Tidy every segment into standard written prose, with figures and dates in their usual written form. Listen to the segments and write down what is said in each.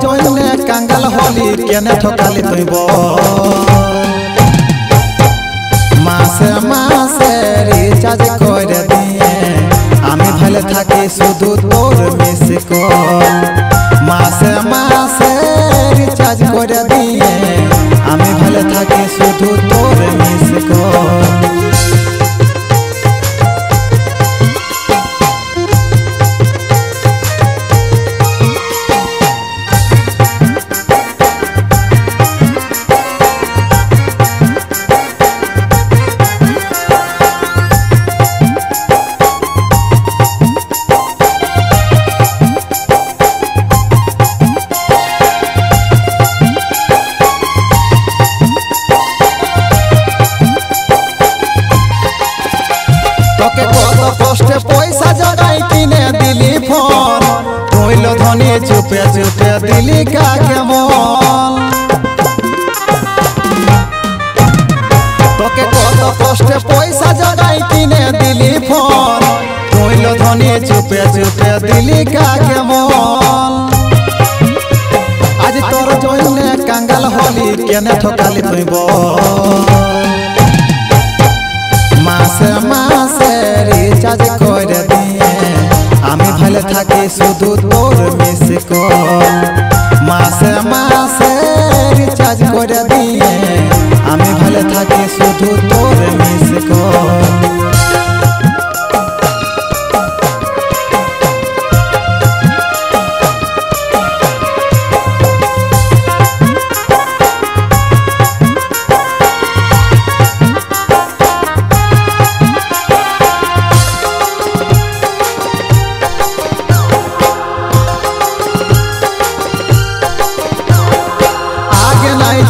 জইনে কাঙ্গাল হলি কেনে ঠকালি তুই মাসে মাসে রিচার্জ করে দিয়ে আমি ভালো থাকি শুধু তোর মিস কল মাসে মাসে রিচার্জ করে দিয়ে আমি ভালো থাকি শুধু তোর মিস কল কষ্টে পয়সা জগাই কিনে দিলি ফোন কইল ধনী চুপে চুপে দিলি কাকে মন তোকে কত কষ্টে পয়সা জগাই কিনে দিলি ফোন কইল ধনী চুপে চুপে দিলি কাকে মন আজ তোর জইনে কাঙ্গাল হলি কেনে ঠকালি তুই মাসে মাসে রিচার্জ করে দিয়ে আমি ভালো থাকি শুধু তোর মিস কল মাসে মাসে রিচার্জ করে দিয়ে আমি ভালো থাকি শুধু তোর মিস কল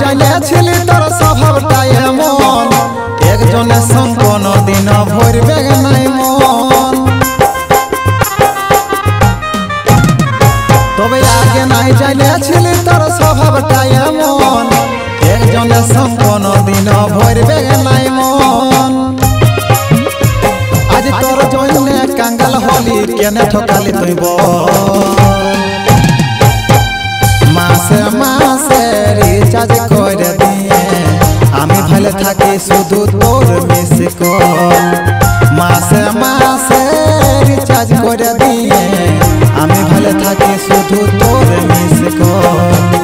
জানিয়েছিলি তোর স্বভাবটা এমন একজনের সঙ্গ কোনো দিন ভরবে নাই মন তবে আগে নাই জানিয়েছিলি তোর স্বভাবটা এমন একজনের সঙ্গ কোনো দিন ভরবে নাই মন আজ তোর জইনে কাঙ্গাল হলি কেনে ঠকালি তুই মাসে মাসে রিচার্জ করে দিয়ে আমি ভালো থাকি শুধু তোর মিস কল মাসে মাসে রিচার্জ করে দিয়ে আমি ভালো থাকি শুধু তোর মিস কল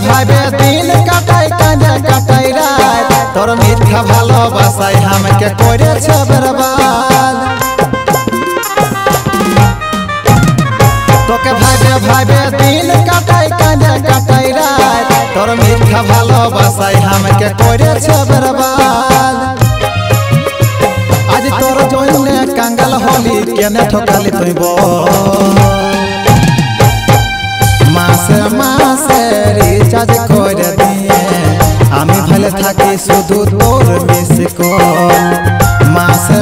ভাবে দিন কাটাই কাঁদে কাটাই রাত তোর মিথ্যা ভালোবাসায় আমাকে করেছে বরবাদ তোকে ভাবে ভাবে দিন কাটাই কাঁদে কাটাই রাত তোর মিথ্যা ভালোবাসায় আমাকে করেছে বরবাদ আজ তোর জইনে কাঙ্গাল হলি কেনে ঠকালি তুই মাসে মাসে রিচার্জ করে দিয়ে আমি ভালো থাকি শুধু তোর মিস কল মাসে